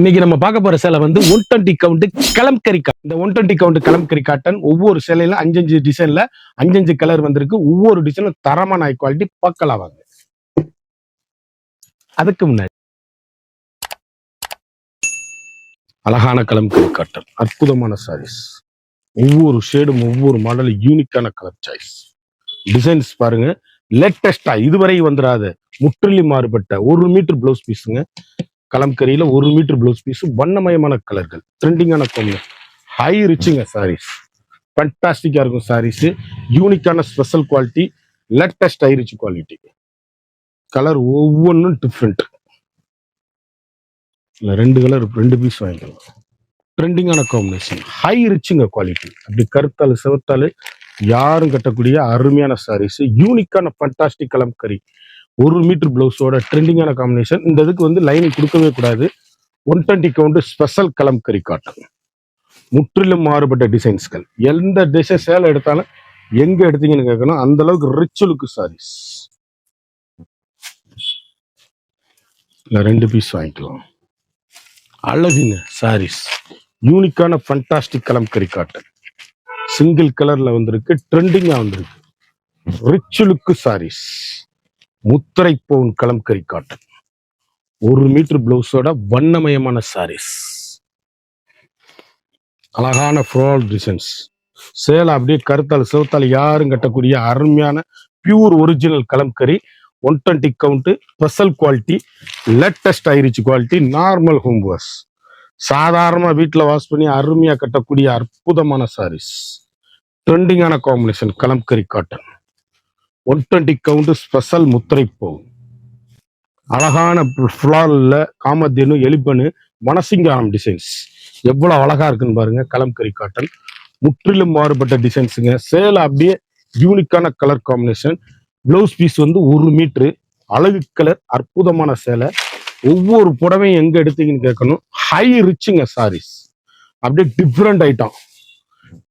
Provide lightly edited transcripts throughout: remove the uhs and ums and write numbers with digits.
இன்னைக்கு நம்ம பார்க்க போற சேலை வந்து 120 கவுண்ட் கலம்கரி இந்த 120 கவுண்ட் கலம்கரி காட்டன் ஒவ்வொரு சேலையில 5 டிசைன்ல 5 கலர் வந்திருக்கு. ஒவ்வொரு டிசைனும் தரமான ஹை குவாலிட்டி பார்க்கலாம் வாங்க. அதுக்கு முன்னாடி அழகான கலம்கரி காட்டன், அற்புதமான சாரீஸ், ஒவ்வொரு ஷேடும் ஒவ்வொரு மாடல் யூனிக்கான கலர் சாய்ஸ், டிசைன்ஸ் பாருங்க. லேட்டஸ்டா இதுவரை வந்துடாத முற்றிலும் மாறுபட்ட 1 மீட்டர் பிளவுஸ் பீஸுங்க. கலம்கரியில 1 மீட்டர் பிளவுஸ் பீஸ், வண்ணமயமான கலர்கள், ட்ரெண்டிங்கான காம்பினேஷன், ஹை ரிச்சுங்க சாரீஸ், ஃபண்டாஸ்டிக்கா இருக்கும் சாரீஸ், யூனிக்கான special quality, latest high rich quality, colour ஒவ்வொன்றும் டிஃப்ரெண்ட். இல்லை 2 கலர் 2 பீஸ் வாங்கிக்கலாம். ட்ரெண்டிங்கான காம்பினேஷன், ஹை ரிச்சுங்க குவாலிட்டி, அப்படி கருத்தாள் சிவத்தாள் யாரும் கட்டக்கூடிய அருமையான சாரீஸ், யூனிக்கான ஃபண்டாஸ்டிக் கலம்கரி 1 மீட்டர் பிளவுஸோட ட்ரெண்டிங்கான காம்பினேஷன். இந்த இதுக்கு வந்து லைனிங் கொடுக்கவே கூடாது. 120 கவுண்ட் ஸ்பெஷல் கலம்கரி காட்டன், முற்றிலும் மாறுபட்ட டிசைன்ஸ்கள். எந்த டிசைன் சேலை எடுத்தாலும் எங்க எடுத்தீங்கன்னு கேட்கணும், அந்த அளவுக்கு ரிச் லுக் சாரீஸ். 2 பீஸ் வாங்கிக்கலாம். அழகுங்க சாரீஸ், யூனிக்கான ஃபண்டாஸ்டிக் கலம்கரி காட்டன், சிங்கிள் கலர்ல வந்திருக்கு, ட்ரெண்டிங்கா வந்திருக்கு, ரிச் லுக் சாரீஸ், முத்திரை பவுன் கலம்கரி காட்டன், 1 மீட்டர் பிளவுஸோட வண்ணமயமான சாரீஸ், அழகான ஃப்ளோரல் டிசைன்ஸ். சேலை அப்படியே கருத்தால் சிவத்தால் யாரும் கட்டக்கூடிய அருமையான pure original Kalamkari, 120 count special quality, latest high rich quality, normal home wash, சாதாரண வீட்டில் வாஷ் பண்ணி அருமையா கட்டக்கூடிய அற்புதமான சாரீஸ், ட்ரெண்டிங்கான combination Kalamkari cotton, 120 count special முத்திரை பவுன், அழகான ஃப்ளார்ல காமதேனு எலிபனு மனசிங்காரம் டிசைன்ஸ் எவ்வளவு அழகா இருக்குன்னு பாருங்க. கலம்கரி காட்டன் முற்றிலும் மாறுபட்ட டிசைன்ஸுங்க. சேலை அப்படியே யூனிக்கான கலர் காம்பினேஷன். பிளவுஸ் பீஸ் வந்து 1 மீட்டரு, அழகு கலர், அற்புதமான சேலை. ஒவ்வொரு புடவையும் எங்க எடுத்தீங்கன்னு கேட்கணும், ஹை ரிச்சுங்க சாரீஸ், அப்படியே டிஃப்ரெண்ட் ஐட்டம்,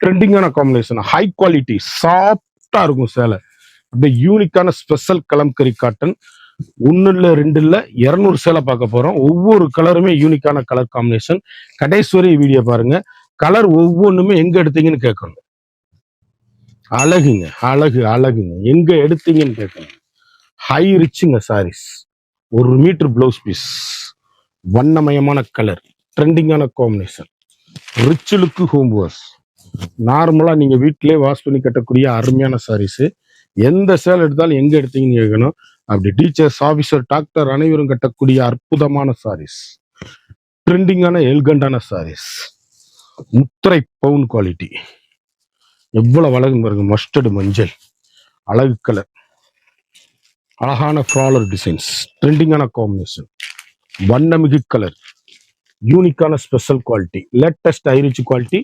ட்ரெண்டிங்கான காம்பினேஷன், ஹை குவாலிட்டி, சாஃப்டா இருக்கும் சேலை. அப்படியே யூனிக்கான ஸ்பெஷல் கலம்கரி காட்டன். 1 இல்ல 2 இல்ல 200 சேலை பார்க்க போறோம். ஒவ்வொரு கலருமே யூனிக்கான கலர் காம்பினேஷன். கடைசி வரை வீடியோ பாருங்க. கலர் ஒவ்வொன்றுமே எங்க எடுத்தீங்கன்னு கேட்கணும். அழகுங்க அழகு அழகுங்க, எங்க எடுத்தீங்கன்னு கேட்கணும். ஹை ரிச்சுங்க சாரீஸ், 1 மீட்டர் பிளவுஸ் பீஸ், வண்ணமயமான கலர், ட்ரெண்டிங்கான combination, rich look home wash, நார்மலா நீங்க வீட்டிலே வாஷ் பண்ணி கட்டக்கூடிய அருமையான சாரீஸ். எந்த சேலை எடுத்தாலும் எங்க எடுத்தீங்கன்னு கேட்கணும். அப்படி டீச்சர்ஸ், ஆபீசர், டாக்டர் அனைவரும் கட்டக்கூடிய அற்புதமான சாரீஸ், ட்ரெண்டிங்கான எல்கண்டான சாரீஸ், முத்திரை பவுன் குவாலிட்டி, எவ்வளவு அழகு பாருங்க. மஸ்டர்டு மஞ்சள், அழகு கலர், அழகான ஃப்ளாரல் டிசைன்ஸ், ட்ரெண்டிங்கான காம்பினேஷன், வண்ணமிகு கலர், யூனிக்கான special quality, latest high rich quality,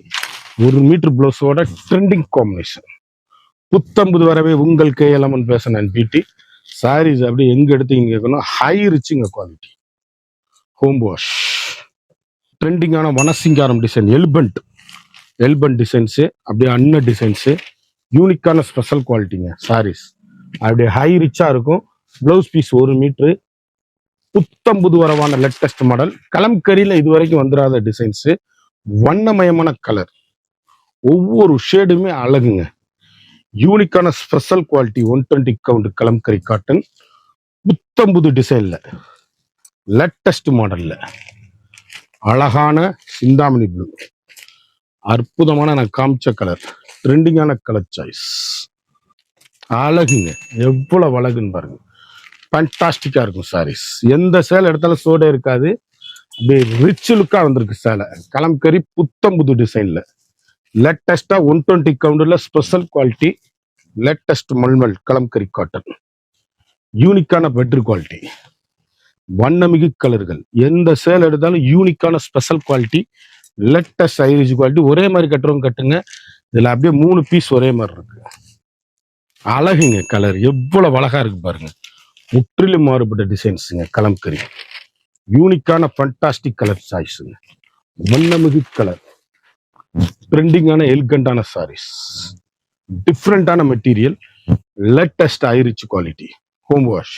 1 metre பிளவுஸோட ட்ரெண்டிங் காம்பினேஷன். புத்தம்புது வரவே உங்கள் KLMN பேச பிடி சாரீஸ். அப்படியே எங்க எடுத்தீங்கன்னு கேட்கணும், ஹை ரிச்சுங்க குவாலிட்டி, ஹோம் வாஷ், ட்ரெண்டிங்கான வனசிங்காரம் டிசைன், எல்பண்ட் டிசைன்ஸு, அப்படியே அன்ன டிசைன்ஸு, யூனிக்கான ஸ்பெஷல் குவாலிட்டிங்க சாரீஸ். அப்படியே ஹை ரிச்சா இருக்கும். பிளவுஸ் பீஸ் 1 மீட்டரு, புத்தம்புது வரவான லேட்டஸ்ட் மாடல். கலம்கரியில இதுவரைக்கும் வந்துடாத டிசைன்ஸு, வண்ணமயமான கலர், ஒவ்வொரு ஷேடுமே அழகுங்க. யூனிக்கான special quality 120 count kalamkari cotton, புத்தம்புது டிசைன்ல, லேட்டஸ்ட் மாடல்ல, அழகான சிந்தாமணி ப்ளூ, அற்புதமான நான் காமிச்ச கலர், ட்ரெண்டிங்கான கலர் சாய்ஸ். அழகுங்க, எவ்வளவு அழகுன்னு பாருங்க. ஃபண்டாஸ்டிக்கா இருக்கும் சாரீஸ். எந்த சேலை எடுத்தாலும் சோடே இருக்காது. அப்படியே ரிச் லுக்கா வந்திருக்கு சேலை. கலம்கரி புத்தம்புது டிசைன்ல, லேட்டஸ்டா 120 கவுண்ட்ல ஸ்பெஷல் குவாலிட்டி, லேட்டஸ்ட் மல்மல் கலம்கரி காட்டன், யூனிக்கான பெட்ரு குவாலிட்டி, வண்ணமிகு கலர்கள். எந்த சேல் எடுத்தாலும் யூனிக்கான special quality, latest high rich quality. ஒரே மாதிரி கட்டுறவங்க கட்டுங்க. இதுல அப்படியே 3 பீஸ் ஒரே மாதிரி இருக்கு. அழகுங்க கலர், எவ்வளவு அழகா இருக்கு பாருங்க. முற்றிலும் மாறுபட்ட டிசைன்ஸுங்க. கலம்கரி யூனிக்கான ஃபண்டாஸ்டிக் கலர் சாய்ஸுங்க, வண்ணமிகு கலர், ட்ரெண்டிங்கான எல்கண்டான சாரீஸ், டிஃப்ரெண்டான material, latest high rich quality, home wash.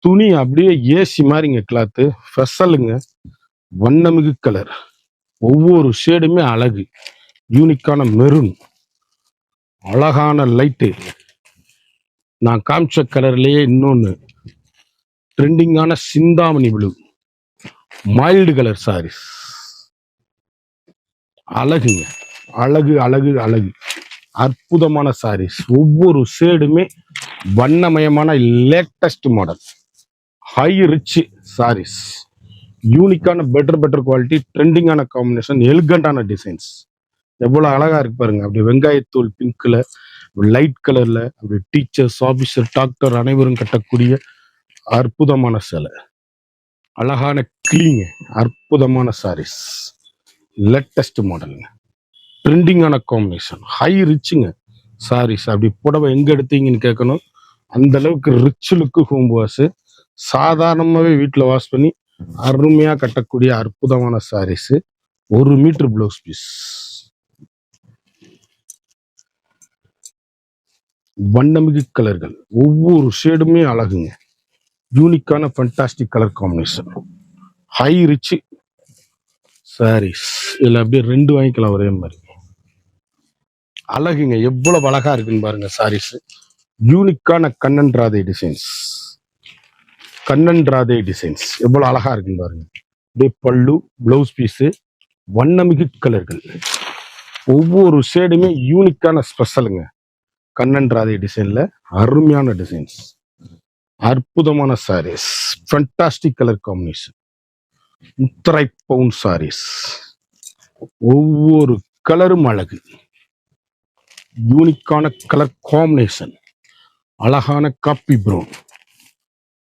துணி அப்படியே ஏசி மாதிரிங்க, கிளாத்து ஸ்பெஷலுங்க. வண்ணமிகு கலர், ஒவ்வொரு ஷேடுமே அழகு. யூனிக்கான மெரூன், அழகான லைட்டு. நான் காமிச்ச கலர்லயே இன்னொன்னு ட்ரெண்டிங்கான சிந்தாமணி ப்ளூ, மைல்டு கலர் சாரீஸ். அழகுங்க, அழகு அழகு அழகு. அற்புதமான சாரீஸ், ஒவ்வொரு ஷேடுமே வண்ணமயமான latest model, high rich sarees. யூனிக்கான பெட்டர் குவாலிட்டி, ட்ரெண்டிங்கான காம்பினேஷன், எலிகண்டான டிசைன்ஸ். எவ்வளவு அழகா இருக்கு பாருங்க. அப்படி வெங்காயத்தூள் பிங்க்ல, லைட் கலர்ல, அப்படி டீச்சர்ஸ், ஆபீசர், டாக்டர் அனைவரும் கட்டக்கூடிய அற்புதமான சேலை. அழகான கிளீங்க, அற்புதமான சாரீஸ், லேட்டஸ்ட் மாடலுங்க, ட்ரெண்டிங்கான காம்பினேஷன், ஹை ரிச்சுங்க சாரீஸ். அப்படி புடவை எங்க எடுத்தீங்கன்னு கேட்கணும். அந்த அளவுக்கு ரிச் லுக்கு ஹோம் வாஷ். சாதாரணமாகவே வீட்டில் வாஷ் பண்ணி அருமையா கட்டக்கூடிய அற்புதமான சாரீஸ். 1 மீட்டர் பிளவுஸ் பீஸ், வண்ணமிகு கலர்கள், ஒவ்வொரு ஷேடுமே அழகுங்க. யூனிக்கான fantastic colour combination, high rich saris. இதுல அப்படியே 2 வாங்கிக்கலாம் ஒரே மாதிரி. அழகுங்க, எவ்வளவு அழகா இருக்குன்னு பாருங்க சாரீஸ். யூனிக்கான கண்ணன் ராதை டிசைன்ஸ், கண்ணன் ராதை டிசைன்ஸ் எவ்வளவு அழகா இருக்குன்னு பாருங்க. அப்படியே பல்லு, பிளவுஸ் பீஸு, வண்ணமிகு கலர்கள், ஒவ்வொரு ஷேடுமே யூனிக்கான ஸ்பெஷலுங்க. கண்ணன் ராதை டிசைன்ல அருமையான டிசைன்ஸ், அற்புதமான சாரீஸ், ஃபண்டாஸ்டிக் கலர் காம்பினேஷன், முத்தரை பவுன் சாரீஸ். ஒவ்வொரு கலரும் அழகு, யூனிக்கான கலர் காம்பினேஷன், அழகான காப்பி ப்ரௌன்,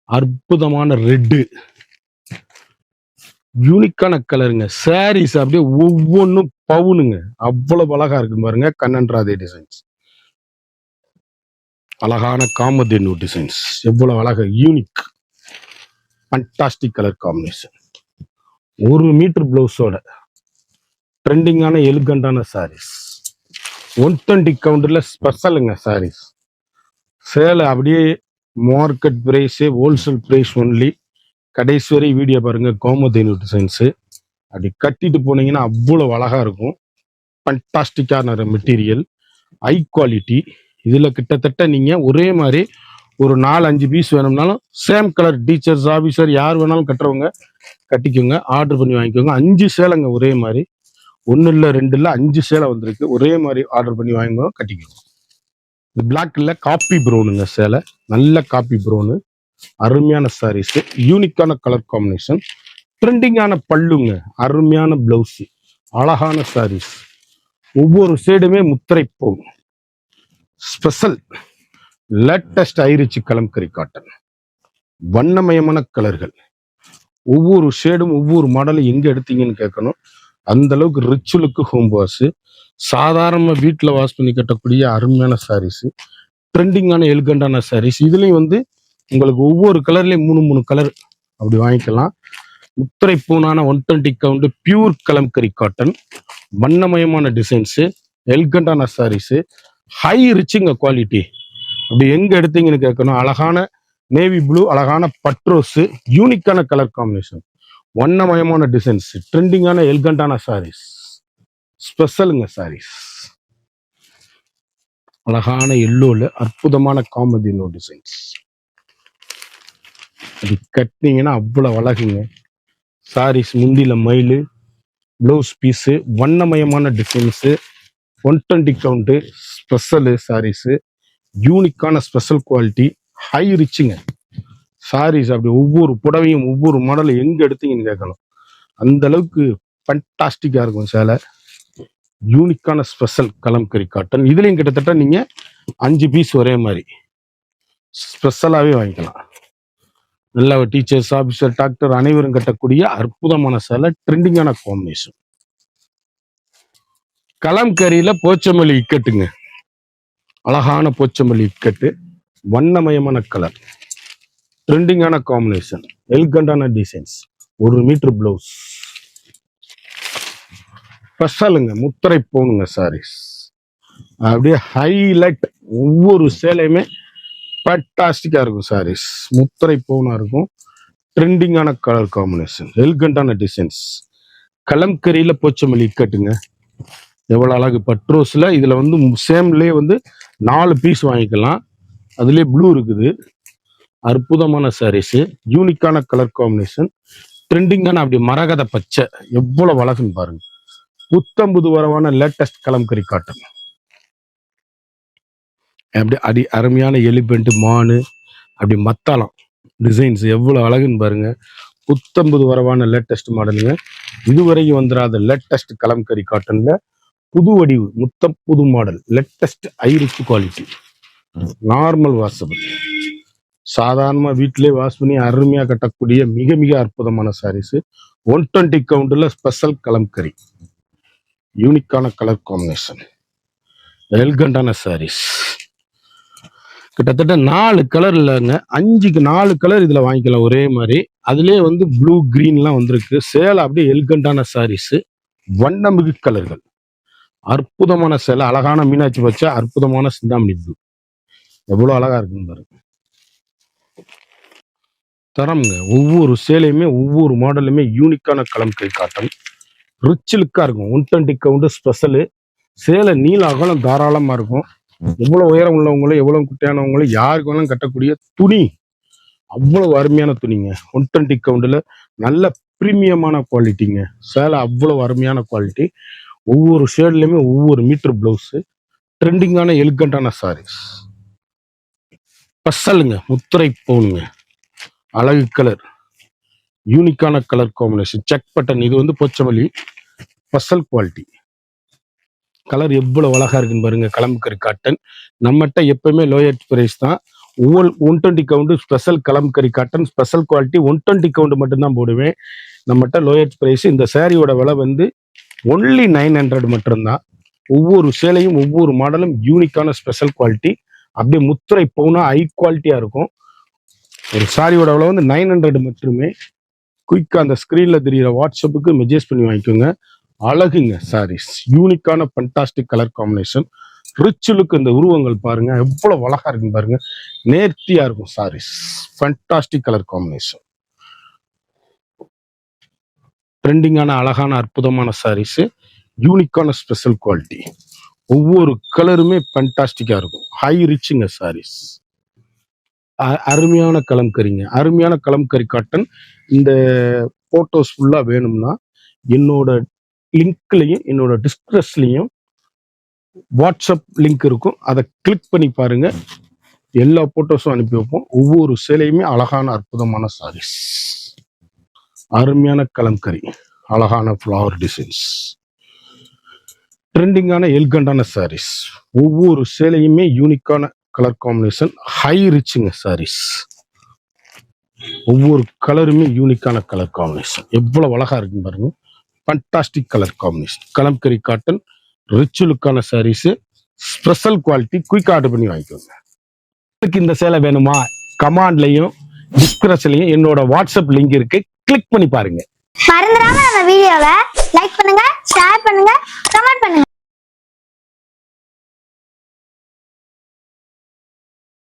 அற்புதமான ரெட்டு, யூனிக்கான கலருங்க. சாரீஸ் அப்படியே ஒவ்வொன்றும் பவுனுங்க, அவ்வளவு அழகா இருக்கு பாருங்க. கண்ணன் ராதை டிசைன்ஸ், அழகான காமதேனு டிசைன்ஸ், எவ்வளவு அழகா unique fantastic colour combination. 1 metre பிளவுஸோட ட்ரெண்டிங்கான எலிகண்டான சாரீஸ். 120 கவுண்டர்ல ஸ்பெஷலுங்க சாரீஸ். சேலை அப்படியே market price, wholesale price only. கடைசி வரை வீடியோ பாருங்க. கோமதேனு டிசைன்ஸ் அப்படி கட்டிட்டு போனீங்கன்னா அவ்வளவு அழகா இருக்கும். ஃபண்டாஸ்டிக்கான மெட்டீரியல், ஹை குவாலிட்டி. இதுல கிட்டத்தட்ட நீங்க ஒரே மாதிரி ஒரு 4-5 பீஸ் வேணும்னாலும் சேம் கலர், டீச்சர்ஸ், ஆபீசர் யார் வேணாலும் கட்டுறவங்க கட்டிக்கோங்க, ஆர்டர் பண்ணி வாங்கிக்கோங்க. 5 சேலைங்க ஒரே மாதிரி, 1 இல்லை 2 இல்லை 5 சேலை வந்திருக்கு. ஒரே மாதிரி ஆர்டர் பண்ணி வாங்கிக்கோங்க, கட்டிக்கோங்க. பிளாக்ல காப்பி ப்ரௌனுங்க சேலை, நல்ல காப்பி ப்ரௌனு, அருமையான சாரீஸ், யூனிக்கான கலர் காம்பினேஷன், ட்ரெண்டிங்கான பல்லுங்க, அருமையான பிளவுஸ், அழகான சாரீஸ். ஒவ்வொரு சைடுமே முத்திரை போகும். ஸ்பெஷல் லேட்டஸ்ட் ஐரிச்சி கலம்கரி காட்டன், வண்ணமயமான கலர்கள், ஒவ்வொரு ஷேடும் ஒவ்வொரு மாடலும் எங்க எடுத்தீங்கன்னு கேட்கணும். அந்த அளவுக்கு ரிச் லுக்கு ஹோம் வாஷ். சாதாரண வீட்டில் வாஷ் பண்ணி கட்டக்கூடிய அருமையான சாரீஸ், ட்ரெண்டிங்கான எலிகண்டான சாரீஸ். இதுலயும் உங்களுக்கு ஒவ்வொரு கலர்லயும் 3 கலர் அப்படி வாங்கிக்கலாம். முத்திரை பூனான 120 கவுண்ட் பியூர் கலம்கரி காட்டன், வண்ணமயமான டிசைன்ஸ், எலிகண்டான சாரீஸ், ஹை ரிச்சுங்க குவாலிட்டி. அப்படி எங்க எடுத்தீங்கன்னு கேட்கணும். அழகான நேவி ப்ளூ, அழகான பட்ரோஸ், யூனிக்கான கலர் காம்பினேஷன், வண்ணமயமான டிசைன்ஸ், ட்ரெண்டிங்கான எலிகண்டான சாரீஸ், ஸ்பெஷலுங்க சாரீஸ். அழகான எல்லோல அற்புதமான காமதேனு டிசைன்ஸ். அது கட்டினீங்கன்னா அவ்வளவு அழகுங்க சாரீஸ். முந்தில மயிலு, பிளவுஸ் பீஸு, வண்ணமயமான டிசைன்ஸு, 120 கவுண்ட் ஸ்பெஷலு சாரீஸ், யூனிக்கான ஸ்பெஷல் குவாலிட்டி, ஹை ரிச்சுங்க சாரீஸ். அப்படி ஒவ்வொரு புடவையும் ஒவ்வொரு மாடலும் எங்க எடுத்தீங்கன்னு கேட்கணும். அந்த அளவுக்கு ஃபண்டாஸ்டிக்கா இருக்கும் சேலை. யூனிக்கான ஸ்பெஷல் கலம்கரி காட்டன். இதுலயும் கிட்டத்தட்ட நீங்க 5 பீஸ் ஒரே மாதிரி ஸ்பெஷலாவே வாங்கிக்கலாம். நல்ல டீச்சர்ஸ், ஆபீசர், டாக்டர் அனைவரும் கட்டக்கூடிய அற்புதமான சேலை, ட்ரெண்டிங்கான காம்பினேஷன். கலம்கரியில போச்சமல்லி இக்கட்டுங்க, அழகான போச்சமல்லி இக்கட்டு, வண்ணமயமான கலர், ட்ரெண்டிங்கான காம்பினேஷன், எலிகண்டான டிசைன்ஸ், 1 மீட்டர் பிளவுஸ். ஸ்பெஷலுங்க, முத்திரை போனுங்க சாரீஸ். அப்படியே ஹைலைட், ஒவ்வொரு சேலையுமே ஃபண்டாஸ்டிக்கா இருக்கும் சாரீஸ். முத்திரை பவுனா இருக்கும், ட்ரெண்டிங்கான கலர் காம்பினேஷன், எலிகண்டான டிசைன்ஸ். கலம்கரியில போச்சமல்லி இக்கட்டுங்க, எவ்வளவு அழகு. பட்ரோஸ்ல இதுல வந்து சேம்லயே வந்து 4 பீஸ் வாங்கிக்கலாம். அதுலயே ப்ளூ இருக்குது. அற்புதமான சாரீஸ், யூனிக்கான கலர் காம்பினேஷன், ட்ரெண்டிங்கான அப்படி மரகத பச்சை, எவ்வளவு அழகுன்னு பாருங்க. புத்தம்புது வரவான லேட்டஸ்ட் கலம்கரி காட்டன். அப்படி அடி அருமையான எலிபென்ட் மானு அப்படி மத்தாளம் டிசைன்ஸ் எவ்வளவு அழகுன்னு பாருங்க. புத்தம்புது வரவான லேட்டஸ்ட் மாடலுங்க. இதுவரைக்கும் வந்துடாத லேட்டஸ்ட் கலம்கரி காட்டன்ல புது வடிவு முத்தம் புது model, latest ஐரிச் quality. Normal washable, சாதாரணமா வீட்டிலே வாஷ் பண்ணி அருமையா கட்டக்கூடிய மிக மிக அற்புதமான சாரீஸ். 120 கவுண்ட்ல ஸ்பெஷல் கலம்கரி, யூனிக்கான கலர் காம்பினேஷன், எலிகண்டான சாரீஸ். கிட்டத்தட்ட 4 கலர் இல்லைங்க, 5க்கு 4 கலர் இதுல வாங்கிக்கலாம் ஒரே மாதிரி. அதுலயே வந்து ப்ளூ கிரீன்லாம் வந்திருக்கு. சேலை அப்படியே எலிகண்டான சாரீஸ், வண்ணமிகு கலர்கள், அற்புதமான சேலை. அழகான மீனாட்சி பச்சை, அற்புதமான சிந்தாமணி ப்ளூ, எவ்வளவு அழகா இருக்குன்னு பாருங்க. தரம்ங்க, ஒவ்வொரு சேலையுமே ஒவ்வொரு மாடலுமே யூனிக்கான கலம்கரி காட்டன், ரிச் லுக்கா இருக்கும். 120 கவுண்ட் ஸ்பெஷலு. சேலை நீல அகலம் தாராளமா இருக்கும். எவ்வளவு உயரம் உள்ளவங்களும் எவ்வளவு குட்டையானவங்களும் யாருக்கு வேணாலும் கட்டக்கூடிய துணி, அவ்வளவு அருமையான துணிங்க. 120 கவுண்ட்ல நல்ல பிரீமியமான குவாலிட்டிங்க. சேலை அவ்வளவு அருமையான குவாலிட்டி. ஒவ்வொரு ஷேட்லயுமே ஒவ்வொரு மீட்டர் பிளவுஸ், ட்ரெண்டிங்கான எலிகண்டான சாரீஸ். ஸ்பெஷலுங்க, முத்திரை போனுங்க, அழகு கலர், யூனிக்கான கலர் காம்பினேஷன், செக் பட்டன். இது வந்து போச்சமல்லி ஸ்பெஷல் குவாலிட்டி. கலர் எவ்வளவு அழகா இருக்குன்னு பாருங்க. கலம்கரி காட்டன் நம்மகிட்ட எப்பவுமே லோயர் பிரைஸ் தான். 120 count special kalamkari cotton, special quality. 120 count மட்டும்தான் போடுவேன். நம்மகிட்ட லோயர் பிரைஸ். இந்த சாரியோட விலை வந்து ஒன்லி 900 மட்டும்தான். ஒவ்வொரு சேலையும் ஒவ்வொரு மாடலும் யூனிக்கான ஸ்பெஷல் குவாலிட்டி. அப்படியே முத்திரை பவுனா ஹை குவாலிட்டியா இருக்கும். ஒரு சாரியோட விலை வந்து 900 மட்டுமே. குயிக்கா அந்த ஸ்கிரீன்ல தெரியுற வாட்ஸ்அப்புக்கு மெசேஜ் பண்ணி வாங்கிக்கோங்க. அழகுங்க சாரீஸ், யூனிக்கான fantastic colour combination, rich look. இந்த உருவங்கள் பாருங்க எவ்வளவு அழகா இருக்குன்னு பாருங்க. நேர்த்தியா இருக்கும் சாரீஸ், ஃபண்டாஸ்டிக் கலர் காம்பினேஷன், ட்ரெண்டிங்கான அழகான அற்புதமான சாரீஸ், யூனிக்கான ஸ்பெஷல் குவாலிட்டி. ஒவ்வொரு கலருமே ஃபண்டாஸ்டிக்கா இருக்கும். ஹை ரிச்சுங்க சாரீஸ், அருமையான கலம்கரிங்க, அருமையான கலம்கரி காட்டன். இந்த போட்டோஸ் ஃபுல்லா வேணும்னா என்னோட லிங்க்லையும் என்னோட டிஸ்கிரிப்ஷன்லையும் வாட்ஸ்அப் லிங்க் இருக்கும். அதை கிளிக் பண்ணி பாருங்க. எல்லா போட்டோஸும் அனுப்பி வைப்போம். ஒவ்வொரு சேலையுமே அழகான அற்புதமான சாரீஸ், அருமையான கலம்கரி, அழகான ஃப்ளவர் டிசைன்ஸ், ட்ரெண்டிங்கான எலிகண்டான சாரீஸ். ஒவ்வொரு சேலையுமே யூனிக்கான கலர் காம்பினேஷன், ஹை ரிச்சுங்க சாரீஸ். ஒவ்வொரு கலருமே யூனிக்கான கலர் காம்பினேஷன், எவ்வளவு அழகா இருக்குன்னு பாருங்க. Fantastic colour combination, Kalamkari cotton, rich லுக்கான sarees, special quality. Quick order பண்ணி வாங்கிக்கோங்க. இந்த சேலை வேணுமா, கமாண்ட்லையும் டிஸ்கிரிப்ஷன்லையும் என்னோட வாட்ஸ்அப் லிங்க் இருக்கு, கிளிக் பண்ணி பாருங்க. மறந்துடாம நம்ம வீடியோவை லைக் பண்ணுங்க, ஷேர் பண்ணுங்க, கமெண்ட் பண்ணுங்க.